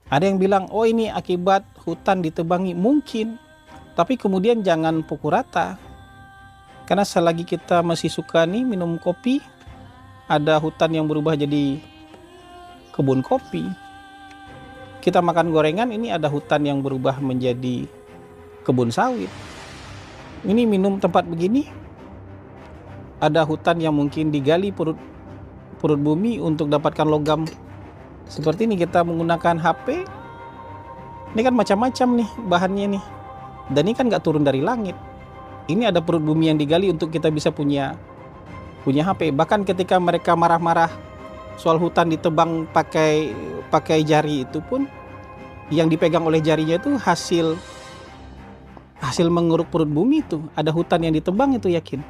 Ada yang bilang, oh ini akibat hutan ditebangi. Mungkin, tapi kemudian jangan pukul rata. Karena selagi kita masih suka nih minum kopi, ada hutan yang berubah jadi kebun kopi. Kita makan gorengan, ini ada hutan yang berubah menjadi kebun sawit. Ini minum tempat begini, ada hutan yang mungkin digali perut bumi untuk dapatkan logam. Seperti ini kita menggunakan HP, ini kan macam-macam nih bahannya nih, dan ini kan nggak turun dari langit. Ini ada perut bumi yang digali untuk kita bisa punya HP. Bahkan ketika mereka marah-marah soal hutan ditebang pakai jari, itu pun yang dipegang oleh jarinya itu hasil mengeruk perut bumi. Itu ada hutan yang ditebang, itu yakin.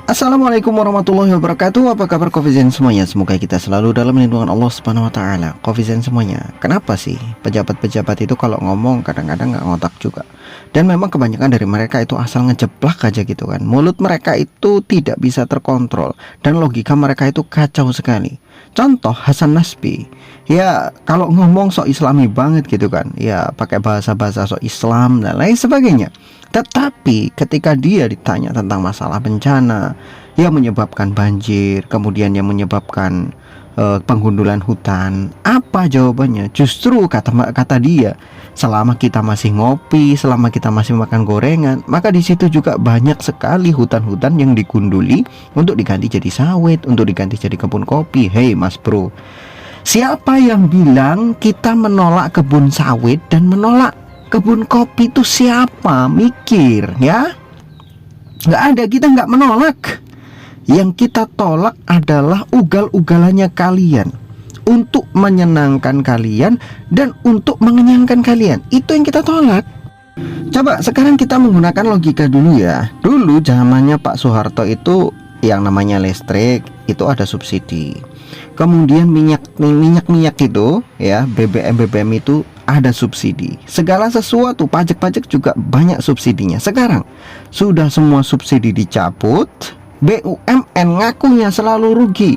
Assalamualaikum warahmatullahi wabarakatuh. Apa kabar Covizen semuanya? Semoga kita selalu dalam lindungan Allah Subhanahu wa taala. Covizen semuanya, kenapa sih pejabat-pejabat itu kalau ngomong kadang-kadang nggak ngotak juga? Dan memang kebanyakan dari mereka itu asal ngejeplak aja gitu kan. Mulut mereka itu tidak bisa terkontrol dan logika mereka itu kacau sekali. Contoh Hasan Nasbi, ya kalau ngomong sok islami banget gitu kan, ya pakai bahasa-bahasa sok Islam dan lain sebagainya. Tetapi ketika dia ditanya tentang masalah bencana yang menyebabkan banjir, kemudian yang menyebabkan penggundulan hutan, apa jawabannya? Justru kata dia, selama kita masih ngopi, selama kita masih makan gorengan, maka di situ juga banyak sekali hutan-hutan yang digunduli untuk diganti jadi sawit, untuk diganti jadi kebun kopi. Hei mas bro, siapa yang bilang kita menolak kebun sawit dan menolak kebun kopi? Itu siapa? Mikir ya. Nggak ada, kita nggak menolak. Yang kita tolak adalah ugal-ugalannya kalian, untuk menyenangkan kalian dan untuk mengenyangkan kalian. Itu yang kita tolak. Coba sekarang kita menggunakan logika dulu ya. Dulu zamannya Pak Soeharto itu yang namanya listrik itu ada subsidi. Kemudian minyak itu ya, BBM itu ada subsidi. Segala sesuatu, pajak juga banyak subsidinya. Sekarang sudah semua subsidi dicabut, BUMN ngakunya selalu rugi,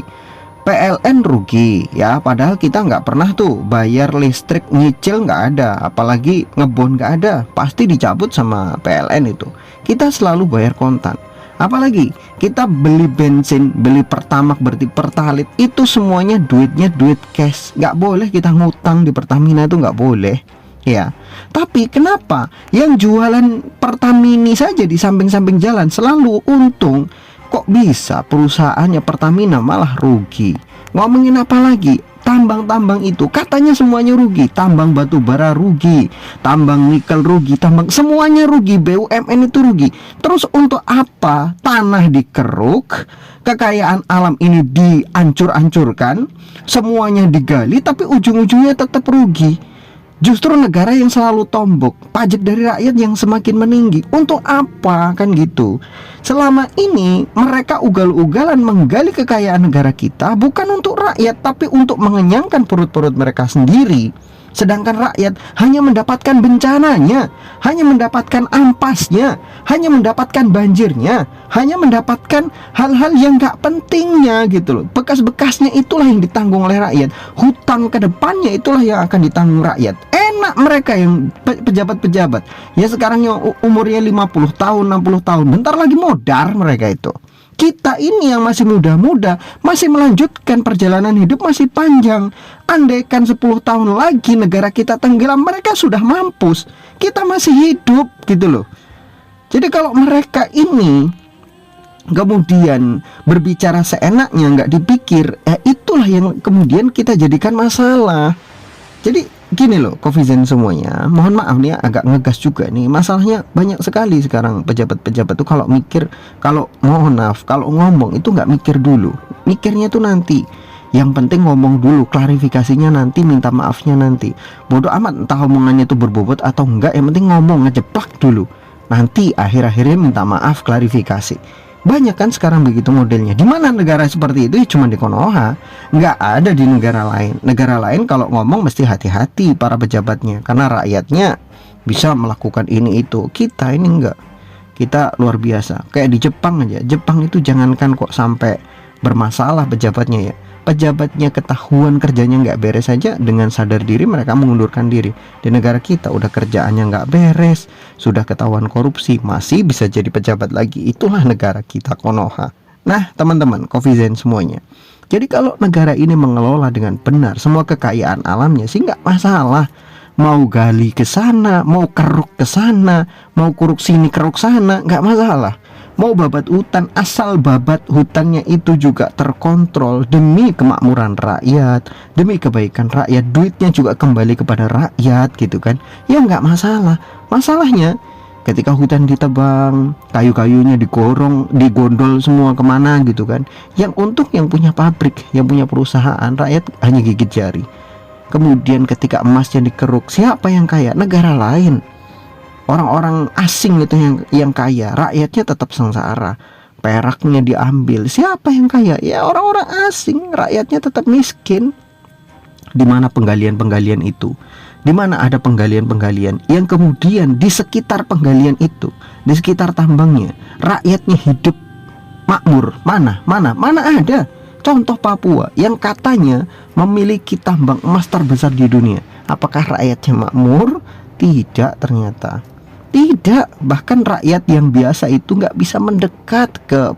PLN rugi ya, padahal kita nggak pernah tuh bayar listrik, nyicil nggak ada, apalagi ngebon nggak ada, pasti dicabut sama PLN itu. Kita selalu bayar kontan. Apalagi kita beli bensin, beli Pertamax, berarti Pertalite, itu semuanya duitnya duit cash. Nggak boleh kita ngutang di Pertamina, itu nggak boleh ya. Tapi kenapa yang jualan Pertamini saja di samping-samping jalan selalu untung? Kok bisa perusahaannya Pertamina malah rugi? Ngomongin apa lagi? Tambang-tambang itu katanya semuanya rugi. Tambang batu bara rugi, tambang nikel rugi, tambang semuanya rugi, BUMN itu rugi. Terus untuk apa tanah dikeruk, kekayaan alam ini dihancur-hancurkan, semuanya digali, tapi ujung-ujungnya tetap rugi? Justru negara yang selalu tombok, pajak dari rakyat yang semakin meninggi. Untuk apa kan gitu? Selama ini mereka ugal-ugalan menggali kekayaan negara kita bukan untuk rakyat, tapi untuk mengenyangkan perut-perut mereka sendiri. Sedangkan rakyat hanya mendapatkan bencananya, hanya mendapatkan ampasnya, hanya mendapatkan banjirnya, hanya mendapatkan hal-hal yang gak pentingnya gitu loh. Bekas-bekasnya itulah yang ditanggung oleh rakyat. Hutang ke depannya itulah yang akan ditanggung rakyat. Enak mereka yang pejabat-pejabat ya sekarang yang umurnya 50 tahun, 60 tahun, bentar lagi modar mereka itu. Kita ini yang masih muda-muda, masih melanjutkan perjalanan hidup masih panjang. Andaikan 10 tahun lagi negara kita tenggelam, mereka sudah mampus. Kita masih hidup gitu loh. Jadi kalau mereka ini kemudian berbicara seenaknya, nggak dipikir, itulah yang kemudian kita jadikan masalah. Jadi gini loh Covizen semuanya, mohon maaf nih ya, agak ngegas juga nih. Masalahnya banyak sekali sekarang pejabat-pejabat tuh kalau mikir, kalau mohon maaf, kalau ngomong itu nggak mikir dulu. Mikirnya tuh nanti. Yang penting ngomong dulu, klarifikasinya nanti, minta maafnya nanti. Bodoh amat entah omongannya itu berbobot atau enggak, yang penting ngomong, ngejeplak dulu. Nanti akhir-akhirnya minta maaf, klarifikasi. Banyak kan sekarang begitu modelnya. Di mana negara seperti itu? Ya cuma di Konoha, nggak ada di negara lain. Negara lain kalau ngomong mesti hati-hati para pejabatnya, karena rakyatnya bisa melakukan ini itu. Kita ini enggak. Kita luar biasa. Kayak di Jepang aja. Jepang itu jangankan kok sampai bermasalah pejabatnya ya. Pejabatnya ketahuan kerjanya nggak beres saja, dengan sadar diri mereka mengundurkan diri. Di negara kita udah kerjaannya nggak beres, sudah ketahuan korupsi, masih bisa jadi pejabat lagi. Itulah negara kita, Konoha. Nah teman-teman, Coffeezen semuanya, jadi kalau negara ini mengelola dengan benar semua kekayaan alamnya sih nggak masalah. Mau gali ke sana, mau keruk ke sana, mau keruk sini keruk sana, nggak masalah. Mau babat hutan, asal babat hutannya itu juga terkontrol demi kemakmuran rakyat, demi kebaikan rakyat, duitnya juga kembali kepada rakyat gitu kan. Ya nggak masalah. Masalahnya ketika hutan ditebang, kayu-kayunya digondol semua kemana gitu kan. Yang untung yang punya pabrik, yang punya perusahaan, rakyat hanya gigit jari. Kemudian ketika emasnya dikeruk, siapa yang kaya? Negara lain. Orang-orang asing itu yang kaya, rakyatnya tetap sengsara. Peraknya diambil, siapa yang kaya? Ya orang-orang asing, rakyatnya tetap miskin. Di mana penggalian-penggalian itu? Di mana ada penggalian-penggalian yang kemudian di sekitar penggalian itu, di sekitar tambangnya, rakyatnya hidup makmur? Mana ada? Contoh Papua yang katanya memiliki tambang emas terbesar di dunia. Apakah rakyatnya makmur? Tidak, ternyata tidak. Bahkan rakyat yang biasa itu nggak bisa mendekat ke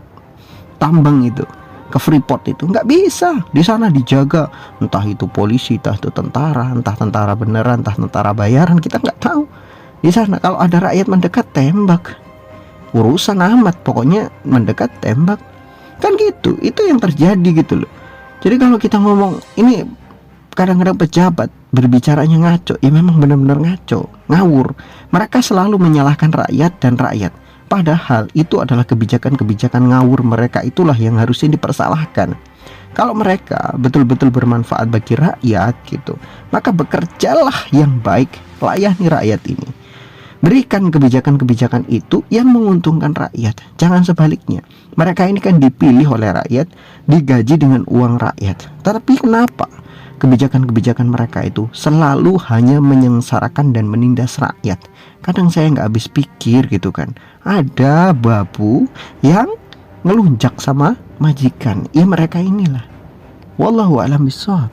tambang itu, ke Freeport itu nggak bisa. Di sana dijaga, entah itu polisi, entah itu tentara, entah tentara beneran, entah tentara bayaran, kita nggak tahu. Di sana kalau ada rakyat mendekat, tembak. Urusan amat, pokoknya mendekat tembak. Kan gitu, itu yang terjadi gitu loh. Jadi kalau kita ngomong ini, kadang-kadang pejabat berbicaranya ngaco, ya memang benar-benar ngaco, ngawur. Mereka selalu menyalahkan rakyat dan rakyat, padahal itu adalah kebijakan-kebijakan ngawur mereka itulah yang harusnya dipersalahkan. Kalau mereka betul-betul bermanfaat bagi rakyat gitu, maka bekerjalah yang baik, layani rakyat ini. Berikan kebijakan-kebijakan itu yang menguntungkan rakyat, jangan sebaliknya. Mereka ini kan dipilih oleh rakyat, digaji dengan uang rakyat. Tapi kenapa kebijakan-kebijakan mereka itu selalu hanya menyengsarakan dan menindas rakyat? Kadang saya nggak habis pikir gitu kan. Ada babu yang ngelunjak sama majikan, ya mereka inilah. Wallahu a'lam bishawab.